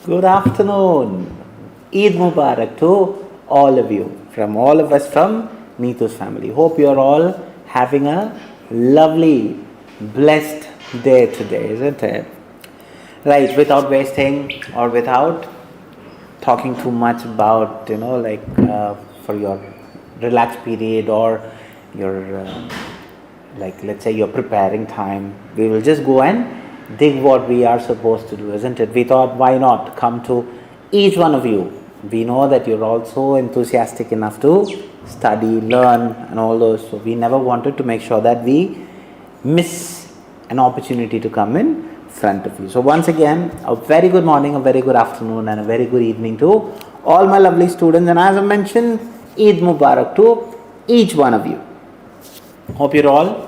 Good afternoon. Eid Mubarak to all of you, from all of us from Neetu's family. Hope you are all having a lovely, blessed day today, isn't it? Right, without wasting or without talking too much about, for your relaxed period or your, let's say you're preparing time, we will just go and dig what we are supposed to do, isn't it? We thought, why not come to each one of you? We know that you're also enthusiastic enough to study, learn and all those. So we never wanted to make sure that we miss an opportunity to come in front of you. So once again, a very good morning, a very good afternoon and a very good evening to all my lovely students. And as I mentioned, Eid Mubarak to each one of you. Hope you're all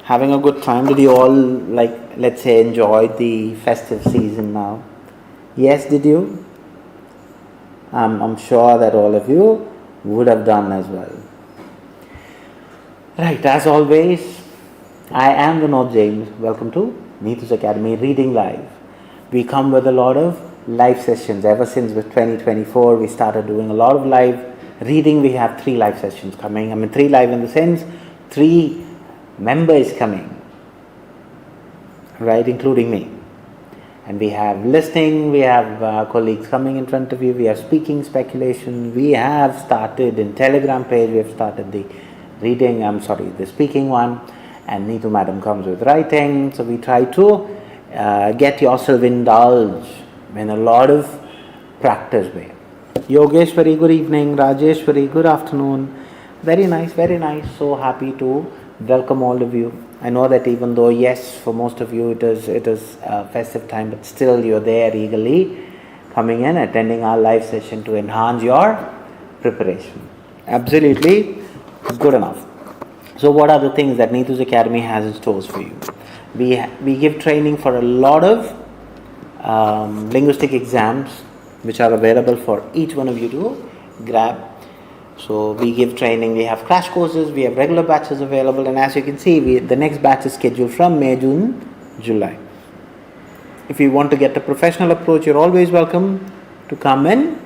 having a good time. Did you all, let's say, enjoy the festive season now? Yes, did you? I'm sure that all of you would have done as well. Right, as always, I am Vinod James. Welcome to Neetu's Academy Reading Live. We come with a lot of live sessions. Ever since 2024, we started doing a lot of live reading. We have 3 live sessions coming. 3 live in the sense, 3 members coming, right, including me. And we have listening, we have colleagues coming in front of you, we have speaking, speculation, we have started in Telegram page, we have started the reading, the speaking one, and Neetu madam comes with writing. So we try to get yourself indulged in a lot of practice way. Yogeshwari, good evening. Rajeshwari, good afternoon. Very nice, very nice. So happy to welcome all of you. I know that even though, yes, for most of you it is festive time, but still you're there eagerly coming in, attending our live session to enhance your preparation. Absolutely good enough. So what are the things that Neetu's Academy has in stores for you? We give training for a lot of linguistic exams which are available for each one of you to grab. So we give training, we have crash courses, we have regular batches available, and as you can see, the next batch is scheduled from May, June, July. If you want to get a professional approach, you're always welcome to come in,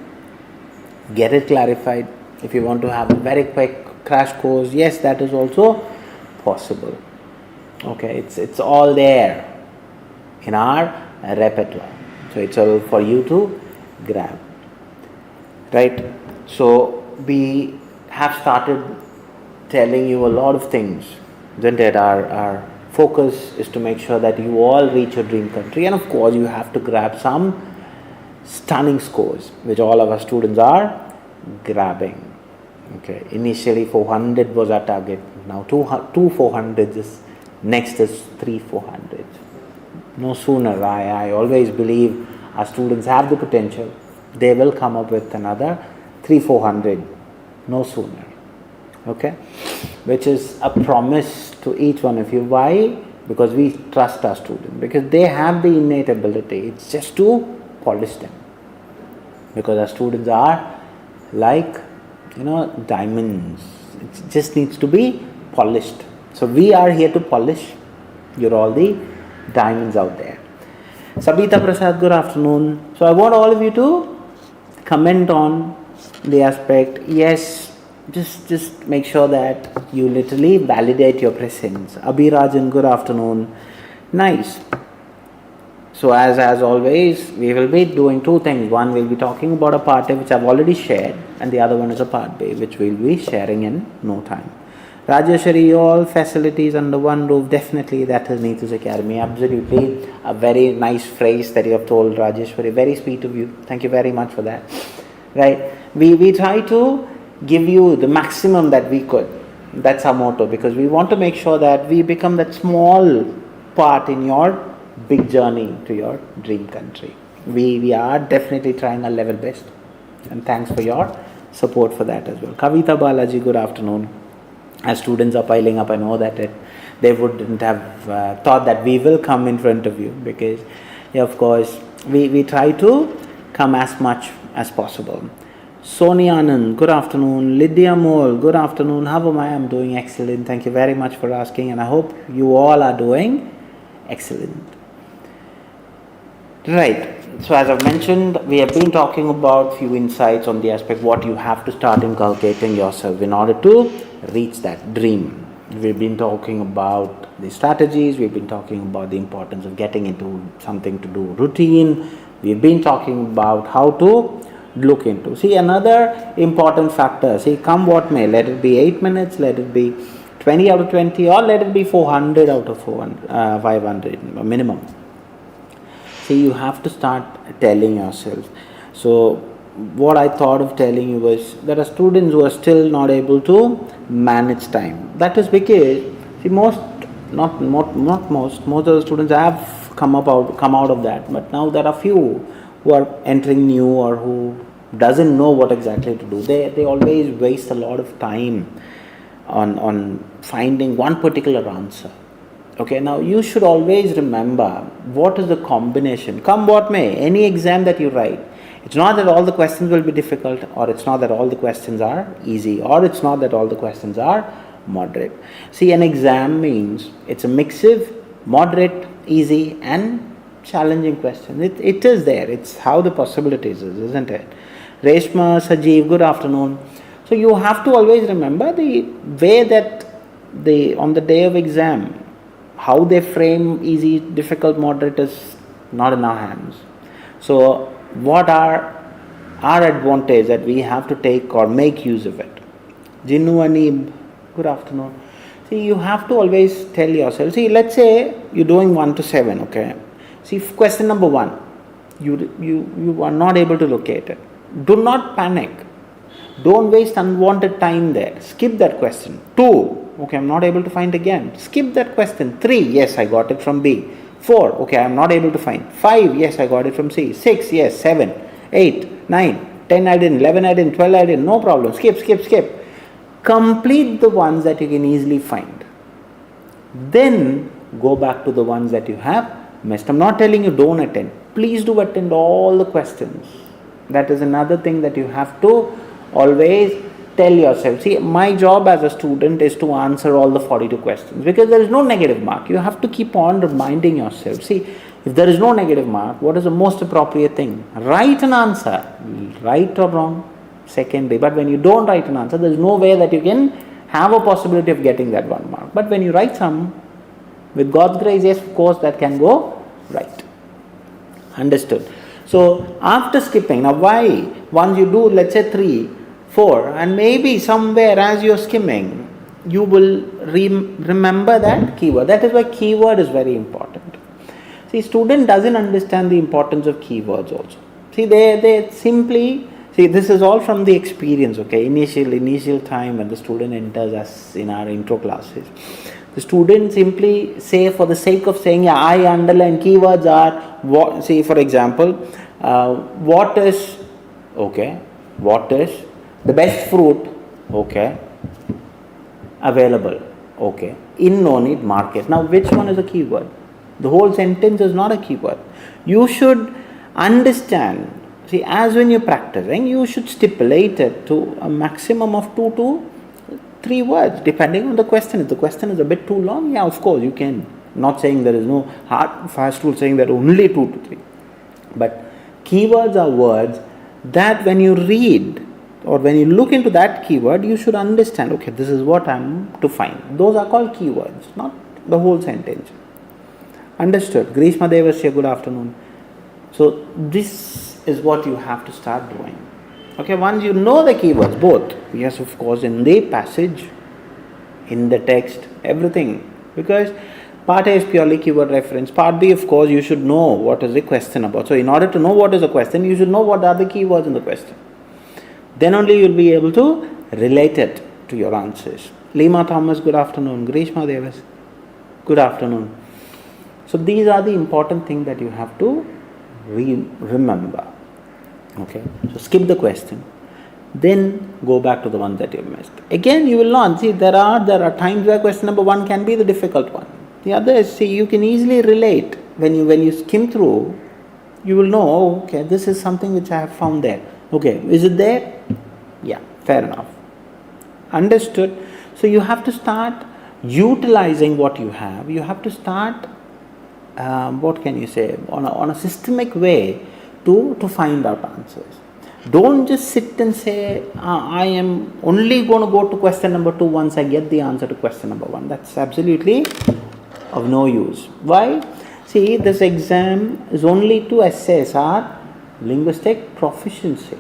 get it clarified. If you want to have a very quick crash course, yes, that is also possible. Okay, it's all there in our repertoire. So it's all for you to grab. Right? So we have started telling you a lot of things, isn't it? Our focus is to make sure that you all reach your dream country, and of course you have to grab some stunning scores, which all of our students are grabbing. Okay, initially 400 was our target, now 2 400s is next is 3 400s. No sooner. I always believe our students have the potential. They will come up with another 300-400, no sooner. Okay, which is a promise to each one of you. Why? Because we trust our students, because they have the innate ability. It's just to polish them, because our students are like diamonds. It just needs to be polished. So we are here to polish. You're all the diamonds out there. Sabita Prasad, good afternoon. So I want all of you to comment on the aspect. Yes, just make sure that you literally validate your presence. Abhirajan, good afternoon. Nice. So as always, we will be doing 2 things. One, we'll be talking about a part A which I've already shared, and the other one is a part B which we'll be sharing in no time. Rajeshwari, all facilities under one roof, definitely that is Neetu's Academy. Absolutely a very nice phrase that you have told, Rajeshwari. Very sweet of you. Thank you very much for that. Right? We try to give you the maximum that we could. That's our motto, because we want to make sure that we become that small part in your big journey to your dream country. We are definitely trying our level best, and thanks for your support for that as well. Kavita Balaji, good afternoon. As students are piling up, I know that they wouldn't have thought that we will come in front of you, because of course we try to come as much as possible. Sonia Anand, good afternoon. Lydia Mole, good afternoon. How am I? I'm doing excellent. Thank you very much for asking, and I hope you all are doing excellent. Right. So as I've mentioned, we have been talking about few insights on the aspect what you have to start inculcating yourself in order to reach that dream. We've been talking about the strategies, we've been talking about the importance of getting into something to do routine, we've been talking about how to look into. See, another important factor, see, come what may, let it be 8 minutes, let it be 20 out of 20, or let it be 400 out of 500 minimum. See, you have to start telling yourself. So what I thought of telling you was, there are students who are still not able to manage time. That is because, see, most of the students have come out of that, but now there are few who are entering new or who doesn't know what exactly to do. They always waste a lot of time on finding one particular answer. Okay, now you should always remember what is the combination. Come what may, any exam that you write, it's not that all the questions will be difficult, or it's not that all the questions are easy, or it's not that all the questions are moderate. See, an exam means it's a mix of moderate, easy and challenging questions. It is there. It's how the possibilities is, isn't it? Reshma, Sajeev, good afternoon. So you have to always remember the way that on the day of exam, how they frame easy, difficult, moderate is not in our hands. So what are our advantage that we have to take or make use of it? Jinnu Anib, good afternoon. See, you have to always tell yourself, see, let's say you're doing 1 to 7, okay? See, question number 1, you are not able to locate it. Do not panic. Don't waste unwanted time there. Skip that question. 2, okay, I'm not able to find again. Skip that question. 3, yes, I got it from B. 4, okay, I'm not able to find. 5, yes, I got it from C. 6, yes, 7, 8, 9, 10 I didn't, 11 I didn't, 12 I didn't, no problem. Skip. Complete the ones that you can easily find. Then go back to the ones that you have missed. I'm not telling you don't attend. Please do attend all the questions. That is another thing that you have to always tell yourself. See, my job as a student is to answer all the 42 questions, because there is no negative mark. You have to keep on reminding yourself. See, if there is no negative mark, what is the most appropriate thing? Write an answer, right or wrong, secondary. But when you don't write an answer, there is no way that you can have a possibility of getting that 1 mark. But when you write some, with God's grace, yes, of course, that can go right. Understood? So after skipping, now why? Once you do, let's say 3, 4, and maybe somewhere as you're skimming, you will remember that keyword. That is why keyword is very important. See, student doesn't understand the importance of keywords also. See, they simply, see, this is all from the experience, okay? Initial time when the student enters us in our intro classes. The student simply say, for the sake of saying, yeah, I underline keywords are, what, see, for example, what is the best fruit, okay, available, okay, in no need market. Now, which one is a keyword? The whole sentence is not a keyword. You should understand, see, as when you're practicing, you should stipulate it to a maximum of 2 to 3 words, depending on the question. If the question is a bit too long, yeah, of course, you can. Not saying there is no hard, fast rule saying that only 2 to 3. But keywords are words that when you read or when you look into that keyword, you should understand, okay, this is what I'm to find. Those are called keywords, not the whole sentence. Understood? 𝐿𝐴𝐴𝐻 𝐉𝐿, good afternoon. So this is what you have to start doing. Okay, once you know the keywords, both, yes, of course, in the passage, in the text, everything, because part A is purely keyword reference. Part B, of course, you should know what is the question about. So in order to know what is the question, you should know what are the keywords in the question. Then only you will be able to relate it to your answers. Lima Thomas, good afternoon. Grishma Devis, good afternoon. So these are the important things that you have to remember. Okay, so skip the question, then go back to the one that you missed. Again, you will not see, there are times where question number 1 can be the difficult one. The other is, see, you can easily relate. When you skim through, you will know, oh, okay, this is something which I have found there. Okay, is it there? Yeah, fair enough. Understood? So you have to start utilizing what you have. You have to start what can you say, on a systemic way to find out answers. Don't just sit and say, I am only going to go to question number 2 once I get the answer to question number 1. That's absolutely of no use. Why? See, this exam is only to assess our linguistic proficiency.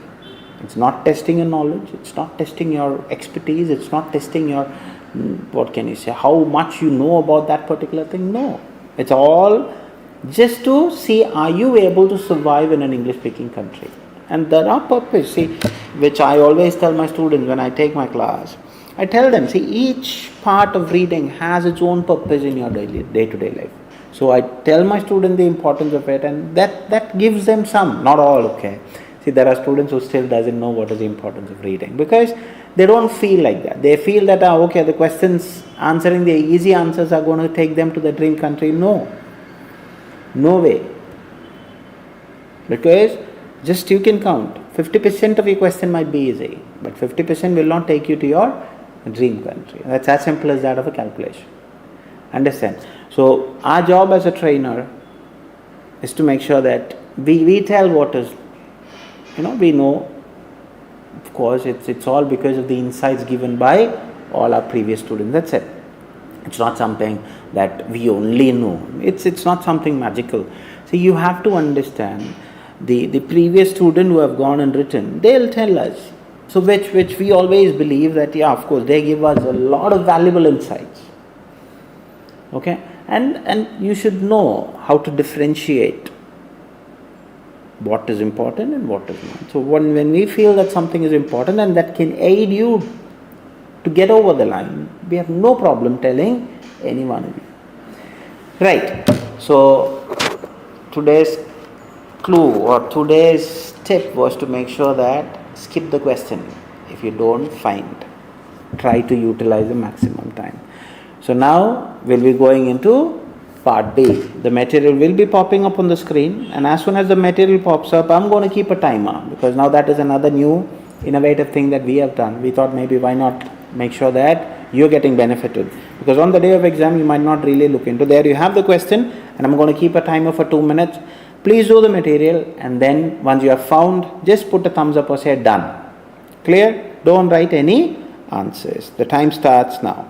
It's not testing your knowledge, it's not testing your expertise, it's not testing your, what can you say, how much you know about that particular thing. No. It's all just to see, are you able to survive in an English speaking country? And there are purpose, see, which I always tell my students when I take my class. I tell them, see, each part of reading has its own purpose in your day-to-day life. So I tell my students the importance of it, and that gives them some, not all, okay. See, there are students who still doesn't know what is the importance of reading, because they don't feel like that. They feel that, okay, the questions, answering the easy answers are going to take them to the dream country. No. No way. Because just you can count. 50% of your question might be easy, but 50% will not take you to your dream country. That's as simple as that of a calculation. Understand? So our job as a trainer is to make sure that we tell what is, we know. Of course, it's all because of the insights given by all our previous students. That's it. It's not something that we only know. It's not something magical. So you have to understand the previous student who have gone and written, they'll tell us. So which we always believe that, yeah, of course, they give us a lot of valuable insights. Okay? And you should know how to differentiate what is important and what is not. So when we feel that something is important and that can aid you to get over the line, we have no problem telling any one of you. Right. So today's clue or today's tip was to make sure that skip the question if you don't find. Try to utilize the maximum time. So now we'll be going into part B. The material will be popping up on the screen, and as soon as the material pops up, I'm going to keep a timer, because now that is another new innovative thing that we have done. We thought maybe why not make sure that you're getting benefited, because on the day of exam you might not really look into. There you have the question, and I'm going to keep a timer for 2 minutes. Please do the material, and then once you have found, just put a thumbs up or say done. Clear? Don't write any answers. The time starts now.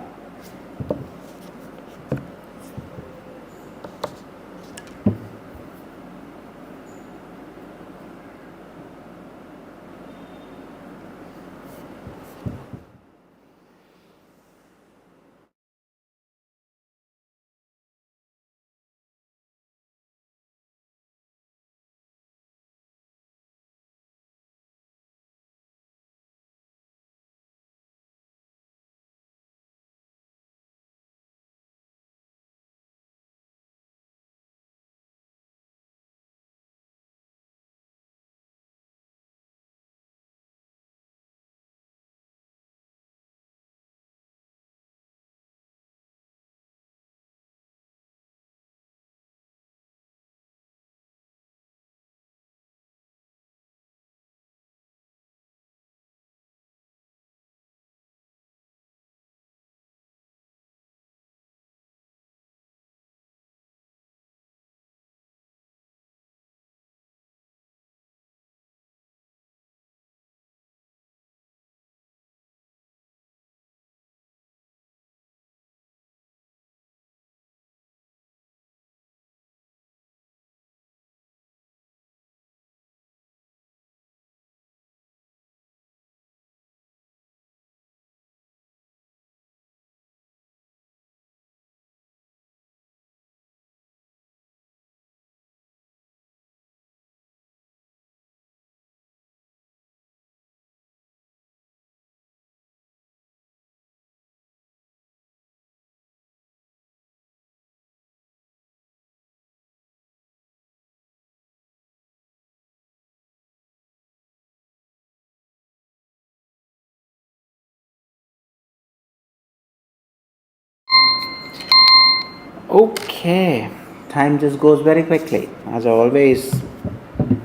Okay, time just goes very quickly. As I always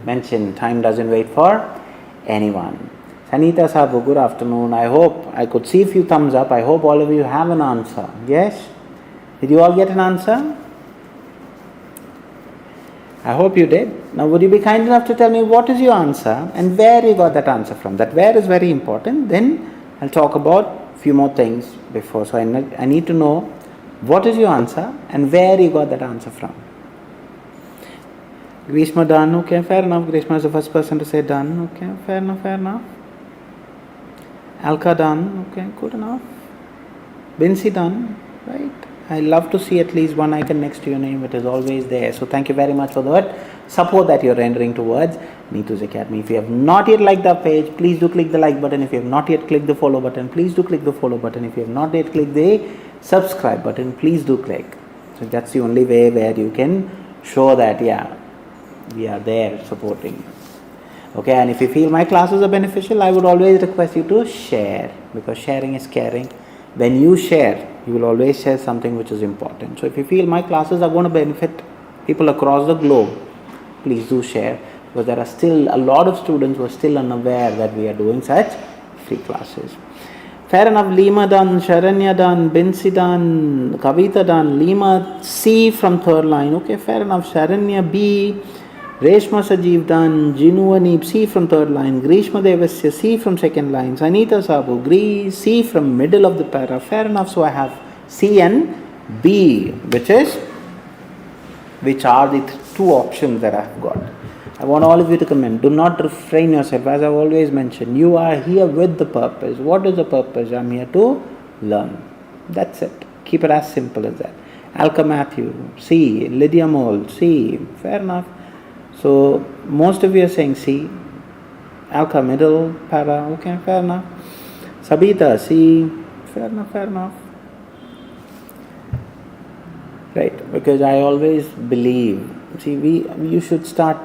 mention, time doesn't wait for anyone. Sanita Sabu, good afternoon. I hope I could see a few thumbs up. I hope all of you have an answer. Yes? Did you all get an answer? I hope you did. Now would you be kind enough to tell me what is your answer and where you got that answer from? That where is very important. Then I'll talk about a few more things before. So I need to know what is your answer and where you got that answer from. 𝐿𝐴 done, okay, fair enough. 𝐿𝐴 is the first person to say done, okay, fair enough. 𝐴LKA done, okay, good enough. 𝐉𝐻𝐶 done, right? I love to see at least one icon next to your name. It is always there. So thank you very much for the support that you're rendering towards �NITU's Academy. If you have not yet liked our page, please do click the like button. If you have not yet clicked the follow button, please do click the follow button. If you have not yet clicked the subscribe button, please do click. So that's the only way where you can show that, yeah, we are there supporting. Okay, and if you feel my classes are beneficial, I would always request you to share, because sharing is caring. When you share, you will always share something which is important. So if you feel my classes are going to benefit people across the globe, please do share, because there are still a lot of students who are still unaware that we are doing such free classes. Fair enough. Lima done, Sharanya done, 𝐵𝐻𝐶 done, Kavita done, Lima C from third line. Okay, fair enough. Sharanya B, 𝐿𝐴 Sajeev done, Jinuani C from third line, 𝐿𝐴 C from second line, Sanita Sabu C from middle of the para. Fair enough. So I have C and B, which are the two options that I have got. I want all of you to comment. Do not refrain yourself. As I've always mentioned, you are here with the purpose. What is the purpose? I'm here to learn. That's it. Keep it as simple as that. 𝐴LKA Matthew C, Lydia Mole C. Fair enough. So most of you are saying C. 𝐴LKA middle para. Okay, fair enough. Sabita C. Fair enough. Right, because I always believe, you should start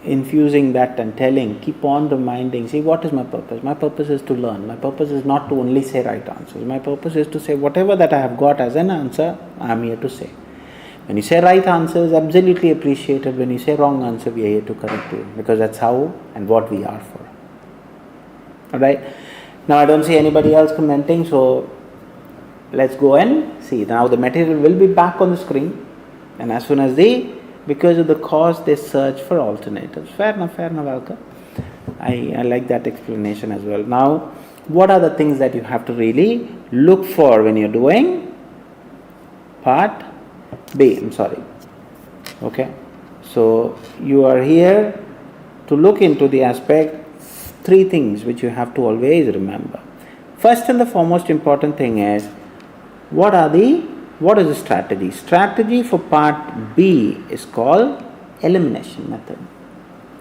infusing that and telling, keep on reminding, see, what is my purpose? My purpose is to learn. My purpose is not to only say right answers. My purpose is to say whatever that I have got as an answer, I am here to say. When you say right answers, absolutely appreciated. When you say wrong answer, we are here to correct you, because that's how and what we are for. Alright, now I don't see anybody else commenting, so let's go and see. Now the material will be back on the screen, and as soon as because of the cost, they search for alternatives. Fair enough, 𝐴LKA. I like that explanation as well. Now, what are the things that you have to really look for when you're doing part B? Okay, so you are here to look into the aspect, three things which you have to always remember. First and the foremost important thing is, what is the strategy? Strategy for part B is called elimination method.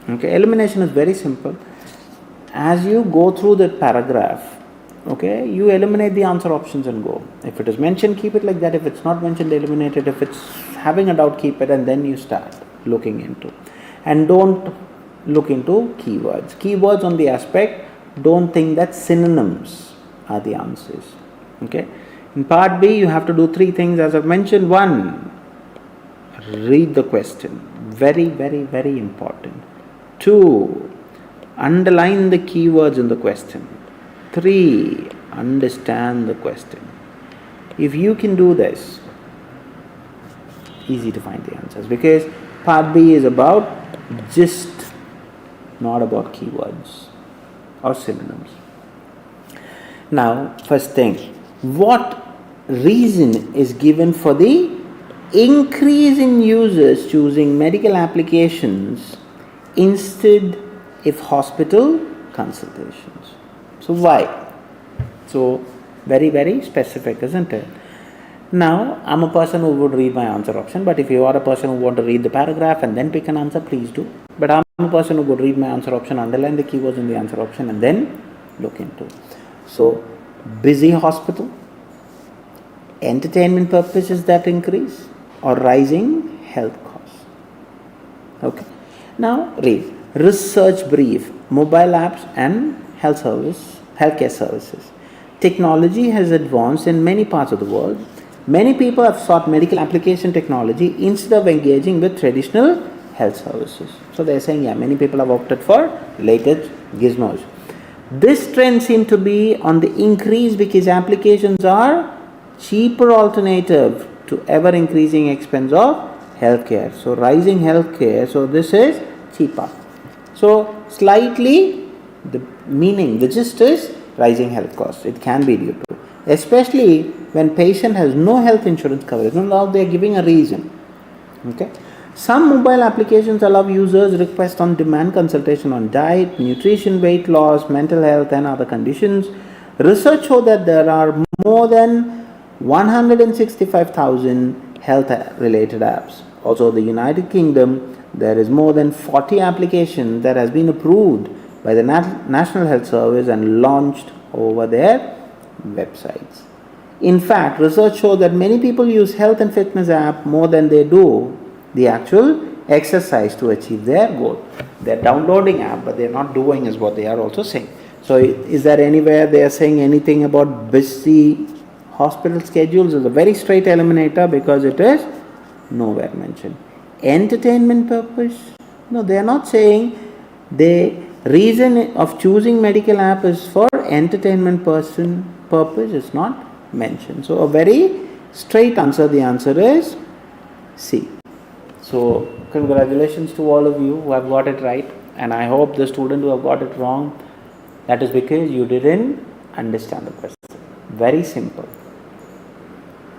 Okay, elimination is very simple. As you go through the paragraph, okay, you eliminate the answer options and go. If it is mentioned, keep it like that. If it's not mentioned, eliminate it. If it's having a doubt, keep it, and then you start looking into. And don't look into keywords. Keywords on the aspect, don't think that synonyms are the answers. Okay. In part B, you have to do three things as I've mentioned. One, read the question. Very, very, very important. Two, underline the keywords in the question. Three, understand the question. If you can do this, easy to find the answers, because part B is about gist, not about keywords or synonyms. Now, first thing, what reason is given for the increase in users choosing medical applications instead of hospital consultations? So why? So very, very specific, isn't it? Now, I'm a person who would read my answer option, but if you are a person who want to read the paragraph and then pick an answer, please do. But I'm a person who would read my answer option, underline the keywords in the answer option, and then look into. So, busy hospital, entertainment purposes that increase, or rising health costs. Okay. Now, read. Research brief, mobile apps and healthcare services. Technology has advanced in many parts of the world. Many people have sought medical application technology instead of engaging with traditional health services. So they're saying, yeah, many people have opted for latest gizmos. This trend seems to be on the increase because applications are cheaper alternative to ever increasing expense of healthcare. So rising healthcare, so this is cheaper. So slightly the meaning, the gist is rising health costs. It can be due to, especially when patient has no health insurance coverage. Now they are giving a reason. Okay. Some mobile applications allow users request on demand consultation on diet, nutrition, weight loss, mental health and other conditions. Research shows that there are more than 165,000 health related apps. Also the United Kingdom, there is more than 40 applications that has been approved by the National Health Service and launched over their websites. In fact, research shows that many people use health and fitness app more than they do the actual exercise to achieve their goal. They are downloading app, but they are not doing is what they are also saying. So is there anywhere they are saying anything about busy hospital schedules? Is a very straight eliminator because it is nowhere mentioned. Entertainment purpose? No, they are not saying. The reason of choosing medical app is for entertainment purpose is not mentioned. So a very straight answer. The answer is C. So congratulations to all of you who have got it right, and I hope the student who have got it wrong, that is because you didn't understand the question. Very simple.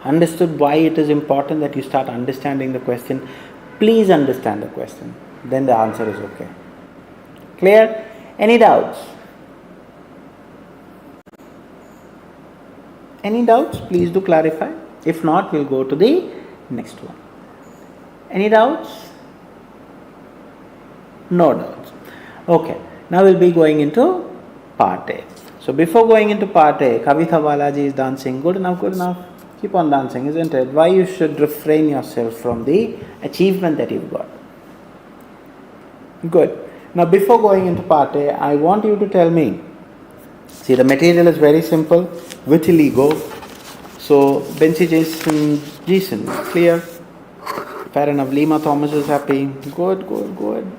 Understood why it is important that you start understanding the question. Please understand the question. Then the answer is okay. Clear? Any doubts? Any doubts? Please do clarify. If not, we'll go to the next one. Any doubts? No doubts. Okay. Now we'll be going into part A. So before going into part A, Kavitha Balaji is dancing. Good enough, good enough. Keep on dancing, isn't it? Why you should refrain yourself from the achievement that you've got. Good. Now before going into part A, I want you to tell me. See, the material is very simple. Vitiligo. So 𝐉𝐵𝐴𝐺𝐶, clear? Fair enough. Lima Thomas is happy. Good, good, good.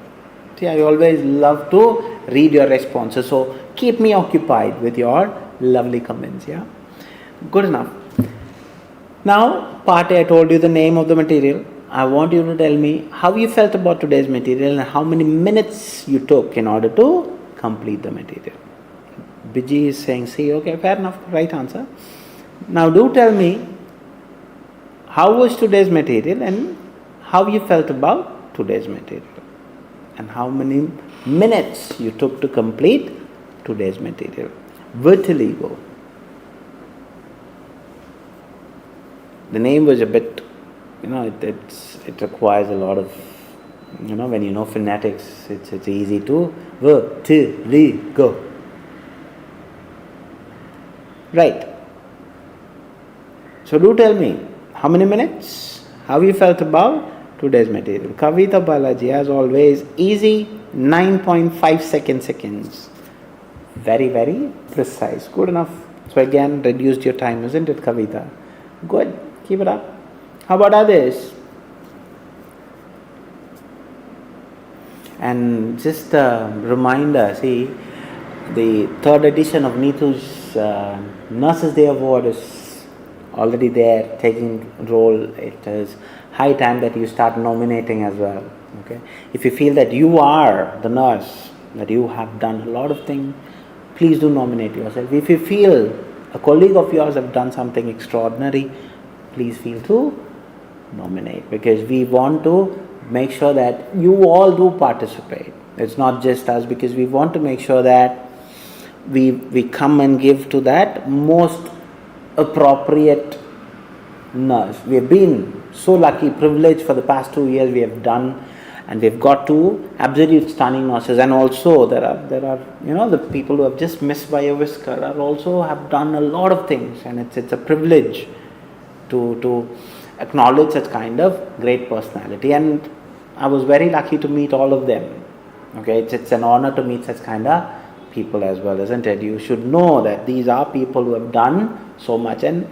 See, I always love to read your responses. So keep me occupied with your lovely comments. Yeah. Good enough. Now, part A, I told you the name of the material. I want you to tell me how you felt about today's material and how many minutes you took in order to complete the material. Biji is saying C. Okay, fair enough. Right answer. Now, do tell me how was today's material and how you felt about today's material and how many minutes you took to complete today's material. Vitiligo. The name was a bit, it requires a lot of, when you know phonetics, it's easy to Vitiligo. Right. So do tell me how many minutes, how you felt about today's material. Kavitha Balaji, as always, easy, 9.5 seconds. Very, very precise. Good enough. So again, reduced your time, isn't it, Kavitha? Good. Keep it up. How about others? And just a reminder, see, the third edition of Neetu's Nurses Day Award is already there, taking role. It is high time that you start nominating as well. Okay, if you feel that you are the nurse, that you have done a lot of things, please do nominate yourself. If you feel a colleague of yours have done something extraordinary, please feel to nominate, because we want to make sure that you all do participate. It's not just us, because we want to make sure that we come and give to that most appropriate nurse. We have been so lucky, privileged for the past 2 years we have done, and we've got two absolute stunning nurses, and also there are the people who have just missed by a whisker are also have done a lot of things, and it's a privilege to acknowledge such kind of great personality, and I was very lucky to meet all of them. Okay, it's an honor to meet such kind of people as well, isn't it? You should know that these are people who have done so much, and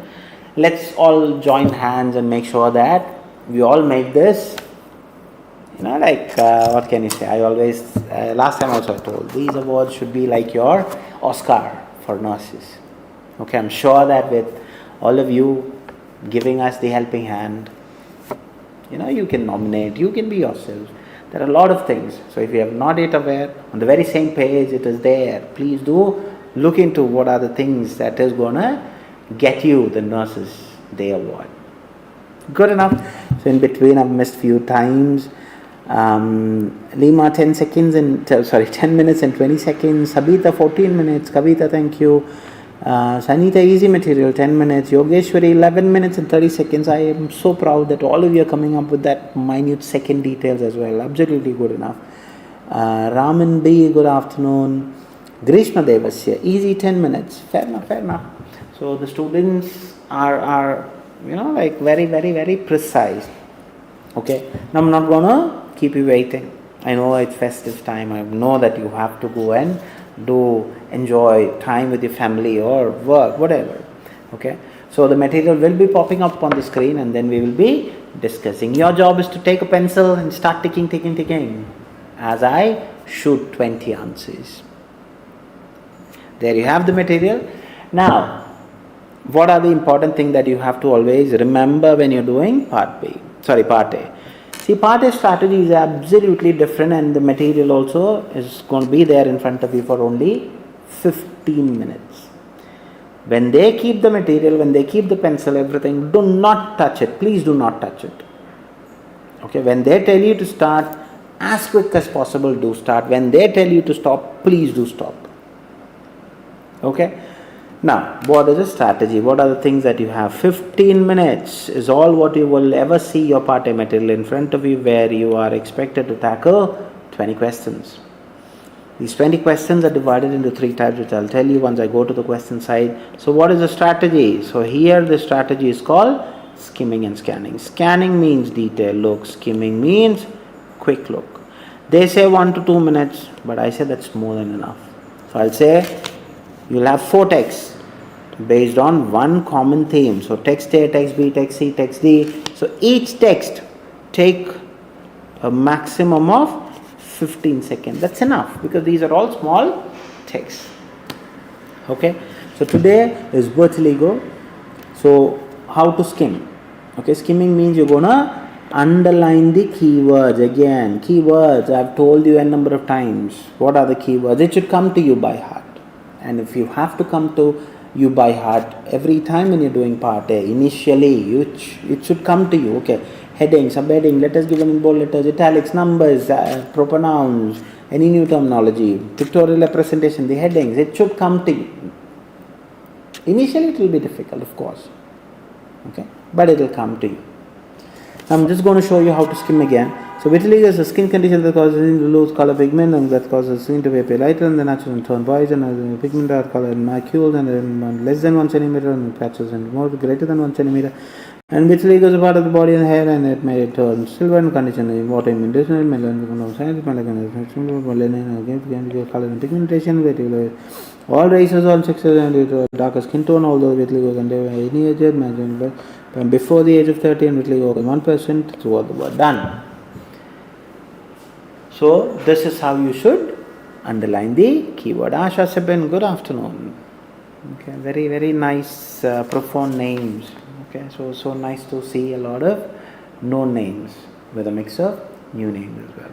let's all join hands and make sure that we all make this, what can you say? I always, last time also I told, these awards should be like your Oscar for nurses. Okay, I'm sure that with all of you giving us the helping hand, You can nominate, you can be yourself. There are a lot of things. So if you are not yet aware, on the very same page it is there. Please do look into what are the things that is going to get you the Nurses Day Award. Good enough. So in between I've missed few times. Lima 10 minutes and 20 seconds. Sabita 14 minutes. Kavita, thank you. Sanita, easy material 10 minutes. Yogeshwari 11 minutes and 30 seconds. I am so proud that all of you are coming up with that minute second details as well. Absolutely good enough. Raman B, good afternoon. Grishma Devasya, easy 10 minutes. Fair enough. So the students are very, very, very precise. Okay. Now I'm not gonna keep you waiting. I know it's festive time. I know that you have to go and enjoy time with your family or work, whatever. Okay. So the material will be popping up on the screen and then we will be discussing. Your job is to take a pencil and start ticking as I shoot 20 answers. There you have the material. Now, what are the important things that you have to always remember when you're doing part A? See, part A strategy is absolutely different and the material also is going to be there in front of you for only 15 minutes. When they keep the material, when they keep the pencil, everything, do not touch it. Please do not touch it. Okay, when they tell you to start, as quick as possible, do start. When they tell you to stop, please do stop. Okay. Now, what is the strategy? What are the things that you have? 15 minutes is all what you will ever see your part A material in front of you, where you are expected to tackle 20 questions. These 20 questions are divided into 3 types, which I'll tell you once I go to the question side. So what is the strategy? So here the strategy is called skimming and scanning. Scanning means detailed look. Skimming means quick look. They say 1 to 2 minutes, but I say that's more than enough. So I'll say you'll have 4 texts based on one common theme. So text A, text B, text C, text D. So each text take a maximum of 15 seconds. That's enough because these are all small texts. Okay. So today is virtual ego. So how to skim? Okay, skimming means you're gonna underline the keywords. Again, keywords I've told you a number of times. What are the keywords? It should come to you by heart. And if you have to come to you by heart every time when you're doing part A, initially it should come to you. Okay, heading, subheading, letters given in bold letters, italics, numbers, pronouns, any new terminology, pictorial representation, the headings, it should come to you. Initially it will be difficult, of course. Okay, but it will come to you. I'm just going to show you how to skim again. So vitiligo is a skin condition that causes skin to lose color pigment and that causes skin to appear lighter and the natural tone poison and pigment are colored macules and less than 1 centimeter and patches and more greater than 1 centimeter. And vitiligo is a part of the body and hair and it may turn silver in condition in water medicinal color and pigmentation. All races, all sexes and darker skin tone, although vitiligo can have any age, imagine but before the age of 30 and vitiligo 1%, so what the word done. So this is how you should underline the keyword. Asha Seben, good afternoon. Okay, very, very nice, profound names. Okay, so nice to see a lot of known names with a mix of new names as well.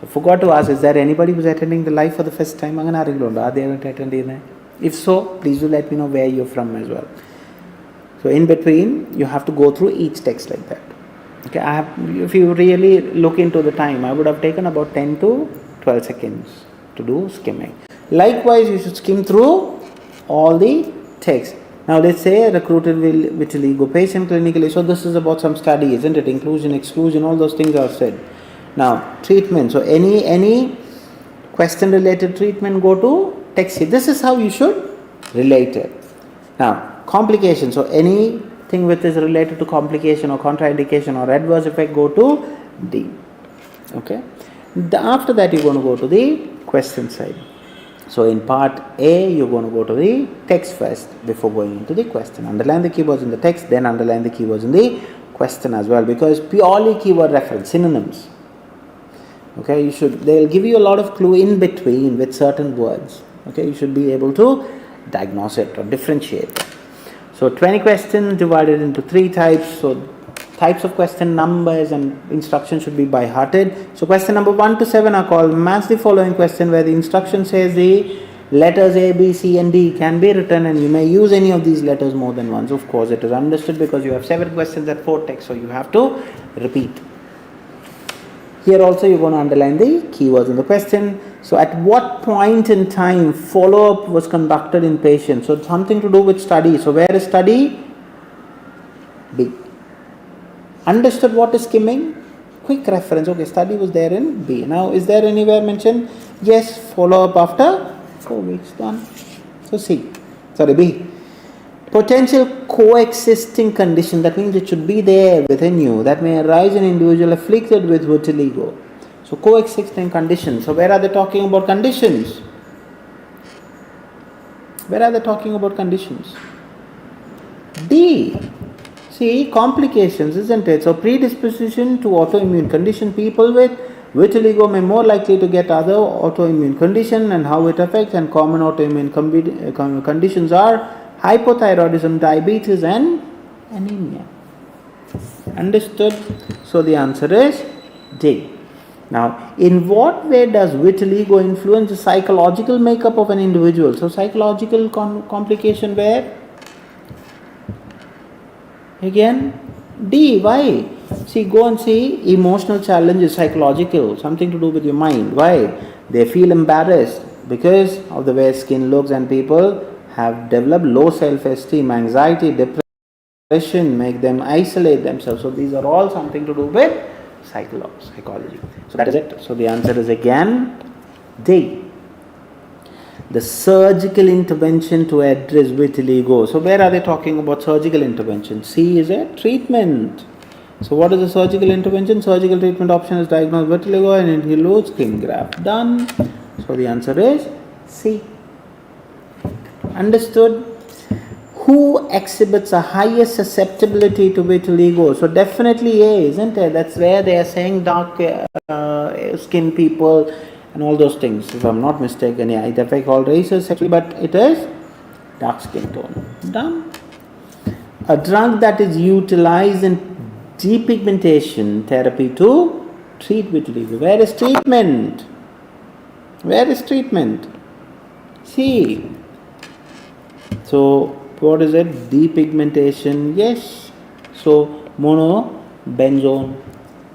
So forgot to ask, is there anybody who's attending the live for the first time? Are they attending? If so, please do let me know where you're from as well. So in between, you have to go through each text like that. Okay, if you really look into the time, I would have taken about 10 to 12 seconds to do skimming. Likewise, you should skim through all the text. Now let's say a recruited vitiligo patient clinically. So this is about some study, isn't it? Inclusion, exclusion, all those things are said. Now treatment. So any question related treatment, go to text here. This is how you should relate it. Now complications. So anything which is related to complication or contraindication or adverse effect, go to D. Okay. After that, you're going to go to the question side. So in part A, you're going to go to the text first before going into the question. Underline the keywords in the text, then underline the keywords in the question as well, because purely keyword reference, synonyms. Okay, they'll give you a lot of clue in between with certain words. Okay, you should be able to diagnose it or differentiate. So 20 questions divided into 3 types. So types of question, numbers and instructions should be by hearted. So question number 1 to 7 are called match the following question, where the instruction says the letters A, B, C and D can be written, and you may use any of these letters more than once. Of course, it is understood because you have 7 questions at 4 texts, so you have to repeat. Here also you're going to underline the keywords in the question. So at what point in time follow-up was conducted in patients? So something to do with study. So where is study? B. Understood what is skimming? Quick reference. Okay, study was there in B. Now is there anywhere mentioned? Yes, follow-up after 4 weeks. Done. So B. Potential coexisting condition, that means it should be there within you, that may arise in an individual afflicted with vitiligo. So coexisting conditions. So where are they talking about conditions? Where are they talking about conditions? D. See, complications, isn't it? So predisposition to autoimmune condition. People with vitiligo may more likely to get other autoimmune condition, and how it affects, and common autoimmune conditions are hypothyroidism, diabetes and anemia. Understood? So the answer is D. Now, in what way does vitiligo influence the psychological makeup of an individual? So psychological complication where? Again, D. Why? See, go and see emotional challenges, psychological, something to do with your mind. Why? They feel embarrassed because of the way skin looks, and people have developed low self-esteem, anxiety, depression, make them isolate themselves. So these are all something to do with psychology. So that is it. So the answer is again D. The surgical intervention to address vitiligo. So where are they talking about surgical intervention? C is a treatment. So what is the surgical intervention? Surgical treatment option is diagnose vitiligo and includes skin graft. Done. So the answer is C. Understood? Who exhibits a higher susceptibility to vitiligo? So definitely A, isn't it? That's where they are saying dark skin people and all those things. If I'm not mistaken, yeah, it affects all races actually, but it is dark skin tone. Done. A drug that is utilized in depigmentation therapy to treat vitiligo. Where is treatment? Where is treatment? C. So what is it? Depigmentation. Yes. So monobenzone.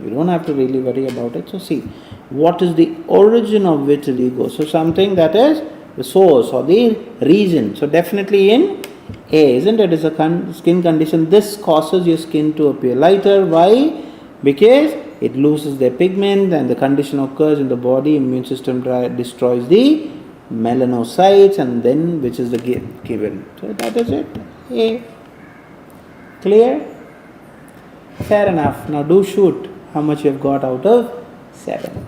You don't have to really worry about it. So see, what is the origin of vitiligo? So something that is the source or the reason. So definitely in A, isn't it? It's a skin condition. This causes your skin to appear lighter. Why? Because it loses their pigment, and the condition occurs in the body. Immune system destroys the melanocytes, and then which is the given. So that is it. A. Clear? Fair enough. Now do shoot how much you have got out of 7.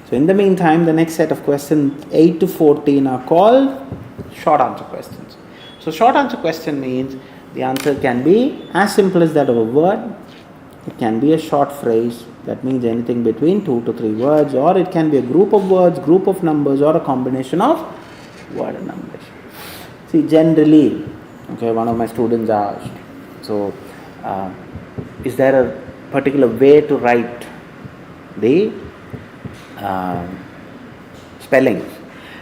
So in the meantime, the next set of questions 8 to 14 are called short answer questions. So short answer question means the answer can be as simple as that of a word. It can be a short phrase that means anything between 2 to 3 words, or it can be a group of words, group of numbers, or a combination of word and numbers. See, generally, okay, one of my students asked, so is there a particular way to write the spellings?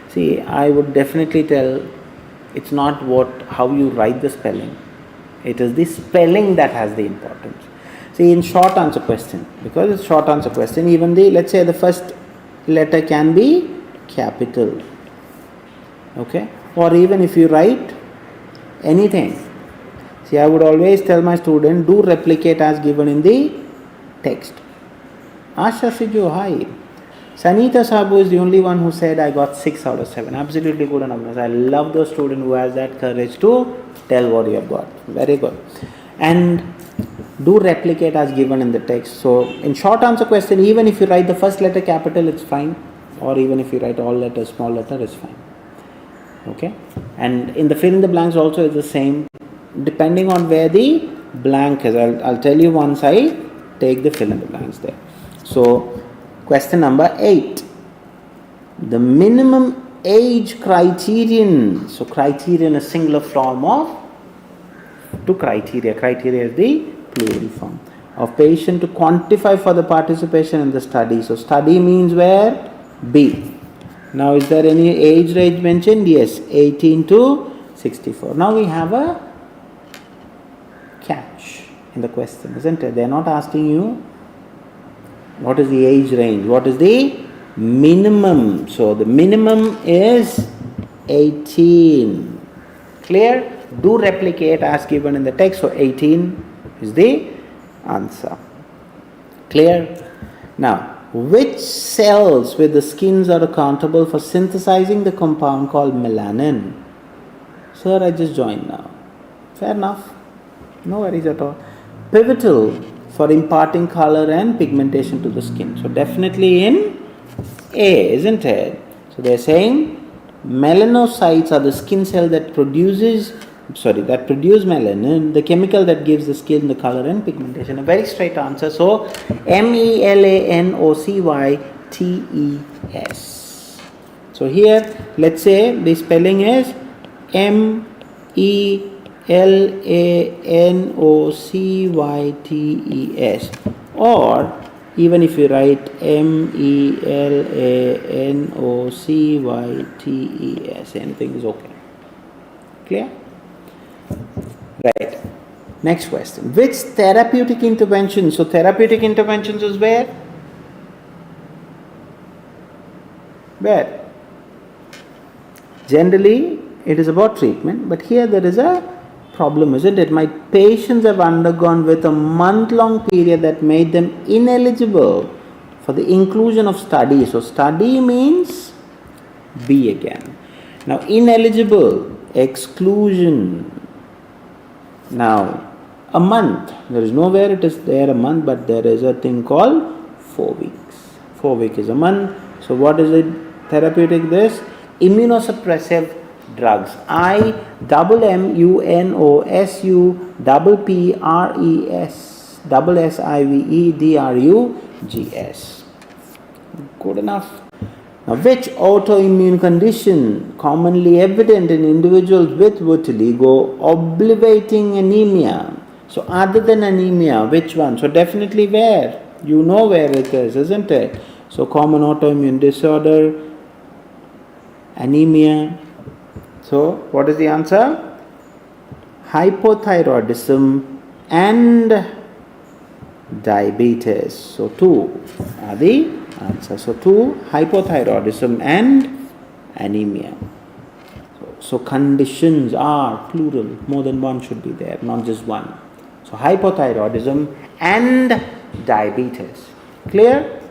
See, I would definitely tell it's not how you write the spelling. It is the spelling that has the importance. See, in short answer question, because it's short answer question, even let's say the first letter can be capital. Okay? Or even if you write anything. See, I would always tell my student, do replicate as given in the text. Asha Sijo, hi. Sanita Sabu is the only one who said I got 6 out of 7. Absolutely good enough. I love the student who has that courage to tell what you have got. Very good. And do replicate as given in the text. So in short answer question, even if you write the first letter capital, it's fine. Or even if you write all letters small letter, it's fine. Okay? And in the fill in the blanks also is the same, depending on where the blank is. I'll tell you once I take the fill in the blanks there. So question number 8. The minimum age criterion. So criterion is singular form of 2 criteria. Criteria is the plural form of patient to quantify for the participation in the study. So study means where? B. Now is there any age range mentioned? Yes, 18 to 64. Now we have a catch in the question, isn't it? They are not asking you what is the age range, what is the minimum. So the minimum is 18. Clear? Do replicate as given in the text. So 18 is the answer. Clear? Now, which cells with the skins are accountable for synthesizing the compound called melanin? Sir, I just joined now. Fair enough. No worries at all. Pivotal for imparting color and pigmentation to the skin. So definitely in A, isn't it? So they're saying melanocytes are the skin cell that produce melanin, the chemical that gives the skin the color and pigmentation. A very straight answer. So MELANOCYTES. So here, let's say the spelling is MELANOCYTES, or even if you write MELANOCYTES, anything is okay. Clear? Right. Next question. Which therapeutic intervention? So therapeutic interventions is where? Where? Generally, it is about treatment, but here there is a problem, isn't it? My patients have undergone with a month-long period that made them ineligible for the inclusion of study. So study means B again. Now ineligible, exclusion. Now a month, there is nowhere it is there a month, but there is a thing called 4 weeks. 4 weeks is a month. So what is it? Therapeutic this? Immunosuppressive drugs. IMMUNOSUPPRESSIVEDRUGS. Good enough. Now, which autoimmune condition commonly evident in individuals with vitiligo oblivating anemia? So other than anemia, which one? So definitely where? You know where it is, isn't it? So common autoimmune disorder, anemia. So what is the answer? Hypothyroidism and diabetes. So 2 are the answer. So 2, hypothyroidism and anemia. So conditions are plural. More than one should be there, not just one. So hypothyroidism and diabetes. Clear?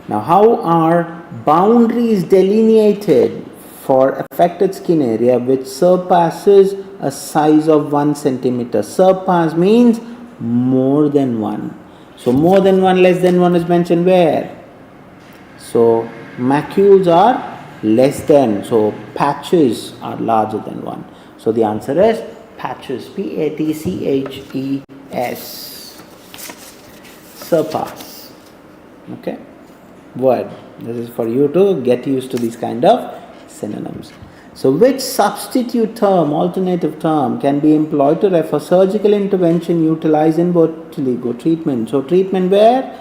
Now how are boundaries delineated for affected skin area which surpasses a size of 1 centimeter? Surpass means more than one. So more than one, less than one is mentioned where? So macules are less than, so patches are larger than one. So the answer is patches, PATCHES. Surpass. Okay. Word. This is for you to get used to these kind of synonyms. So which substitute term, alternative term can be employed to refer surgical intervention utilized in vitiligo treatment? So treatment where?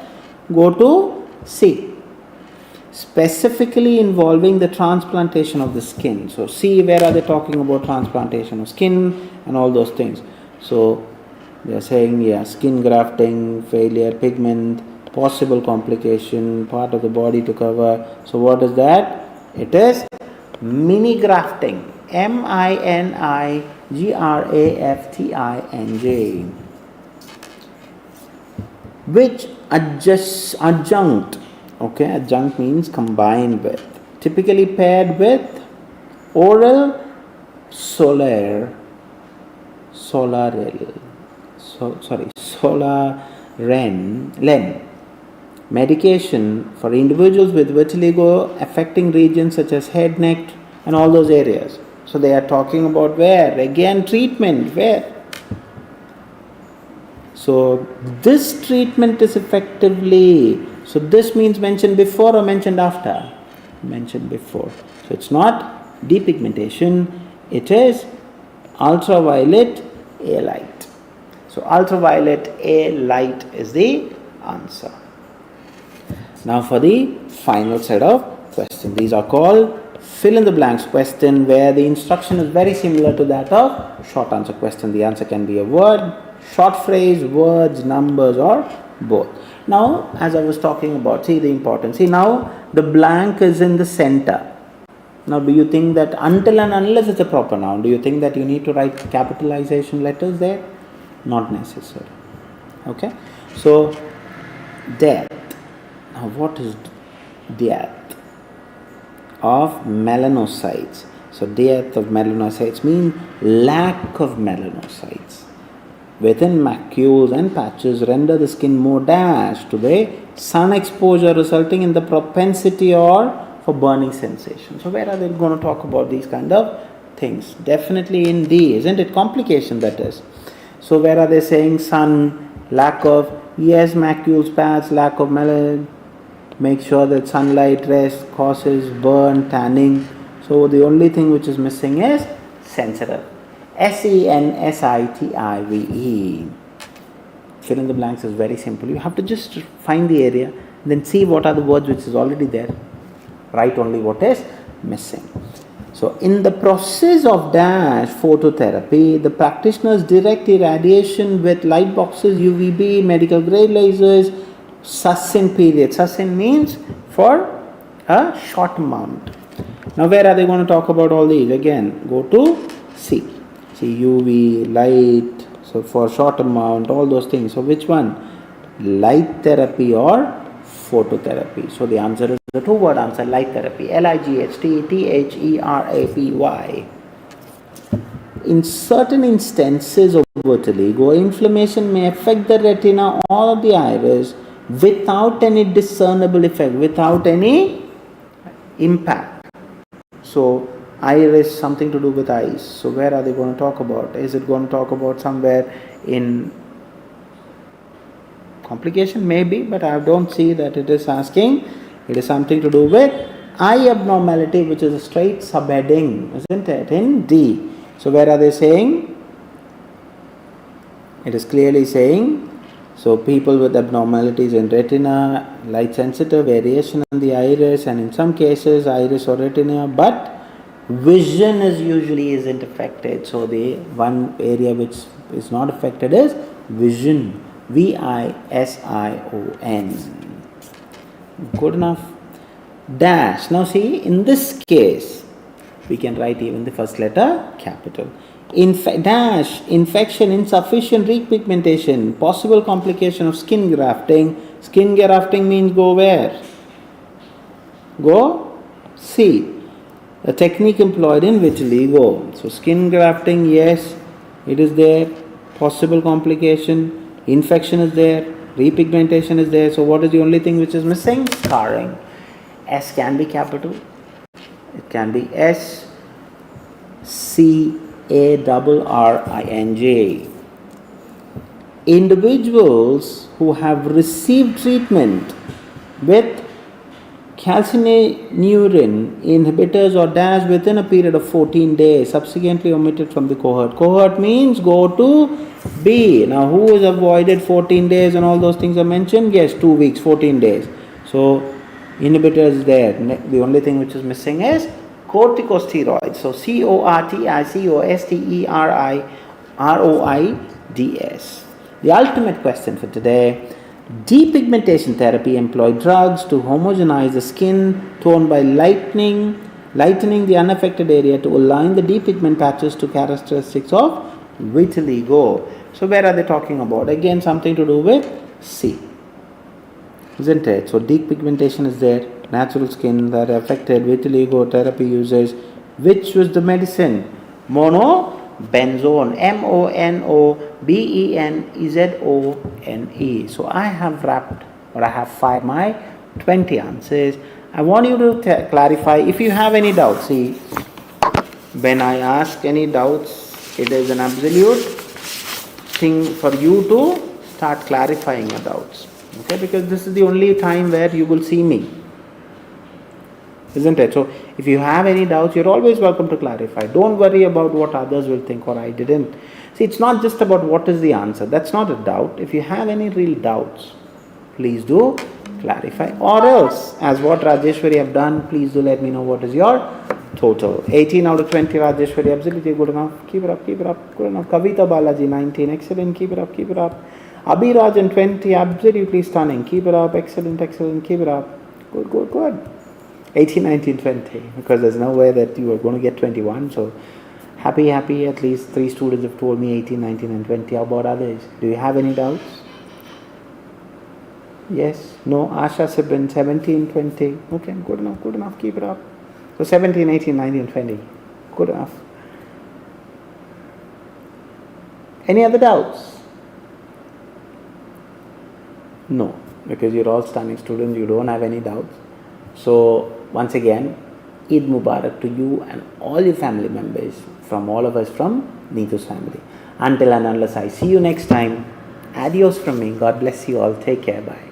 Go to C. Specifically involving the transplantation of the skin. So C, where are they talking about transplantation of skin and all those things? So they are saying, yeah, skin grafting, failure, pigment, possible complication, part of the body to cover. So what is that? It is mini grafting. MINIGRAFTING. Which adjunct? Okay, adjunct means combined with. Typically paired with oral solaril. Solarlen. Medication for individuals with vitiligo affecting regions such as head, neck and all those areas. So they are talking about where? Again treatment, where? So this treatment is effectively, so this means mentioned before or mentioned after? Mentioned before. So it's not depigmentation, it is ultraviolet A light. So ultraviolet A light is the answer. Now for the final set of questions. These are called fill in the blanks question, where the instruction is very similar to that of short answer question. The answer can be a word, short phrase, words, numbers, or both. Now, as I was talking about, see the importance. See, now the blank is in the center. Now, do you think that until and unless it's a proper noun, do you think that you need to write capitalization letters there? Not necessary. Okay. So, death. Now, what is death of melanocytes? So, death of melanocytes means lack of melanocytes within macules and patches render the skin more dashed to the sun exposure, resulting in the propensity or for burning sensation. So where are they going to talk about these kind of things? Definitely in D, isn't it? Complication, that is. So where are they saying sun, lack of, yes, macules, patch, lack of melanin, make sure that sunlight rest causes burn, tanning. So the only thing which is missing is sensitive. SENSITIVE. Fill in the blanks is very simple. You have to just find the area, then see what are the words which is already there. Write only what is missing. So, in the process of dash phototherapy, the practitioners direct irradiation with light boxes, UVB, medical grade lasers, sustained period. Sustained means for a short amount. Now, where are they going to talk about all these? Again, go to C. UV, light, so for short amount, all those things. So which one? Light therapy or phototherapy? So the answer is the two-word answer, light therapy. LIGHT-THERAPY. In certain instances of vitiligo, inflammation may affect the retina or the iris without any discernible effect, without any impact. So iris, something to do with eyes. So where are they going to talk about? Is it going to talk about somewhere in complication? Maybe, but I don't see that it is asking. It is something to do with eye abnormality, which is a straight subheading, isn't it? In D. So where are they saying? It is clearly saying, so people with abnormalities in retina, light sensitive, variation in the iris, and in some cases iris or retina, but vision is usually isn't affected. So the one area which is not affected is vision. VISION. Good enough. Dash. Now see, in this case, we can write even the first letter capital. Dash, infection, insufficient repigmentation, possible complication of skin grafting. Skin grafting means go where? Go C. A technique employed in vitiligo. So skin grafting, yes, it is there. Possible complication, infection is there, repigmentation is there. So what is the only thing which is missing? Scarring. S can be capital. It can be SCARRING. Individuals who have received treatment with calcineurin inhibitors or dash within a period of 14 days, subsequently omitted from the cohort. Cohort means go to B. Now, who is avoided 14 days and all those things are mentioned? Yes, 2 weeks, 14 days. So, inhibitor is there. The only thing which is missing is corticosteroids. So, CORTICOSTERIROIDS. The ultimate question for today. Depigmentation therapy employs drugs to homogenize the skin tone by lightening the unaffected area to align the depigment patches to characteristics of vitiligo. So where are they talking about? Again, something to do with C, isn't it? So depigmentation is there, natural skin that are affected, vitiligo therapy users. Which was the medicine? Monobenzone, MONOBENZONE. So I have fired my 20 answers. I want you to clarify if you have any doubts. See, when I ask any doubts, it is an absolute thing for you to start clarifying your doubts. Okay, because this is the only time where you will see me, isn't it? So if you have any doubts, you're always welcome to clarify. Don't worry about what others will think or I didn't. See, it's not just about what is the answer. That's not a doubt. If you have any real doubts, please do clarify. Or else, as what Rajeshwari have done, please do let me know what is your total. 18 out of 20, Rajeshwari, absolutely good enough. Keep it up, good enough. Kavita Balaji, 19, excellent, keep it up. Abhirajan, 20, absolutely stunning. Keep it up, excellent, keep it up. Good. 18, 19, 20, because there's no way that you are going to get 21. So happy, at least 3 students have told me 18, 19 and 20. How about others? Do you have any doubts? Yes, no, Asha Sibin, 17, 20. Okay, good enough, keep it up. So 17, 18, 19, 20. Good enough. Any other doubts? No, because you're all stunning students, you don't have any doubts. So once again, Eid Mubarak to you and all your family members, from all of us from Neethu's family. Until and unless I see you next time, adios from me. God bless you all. Take care. Bye.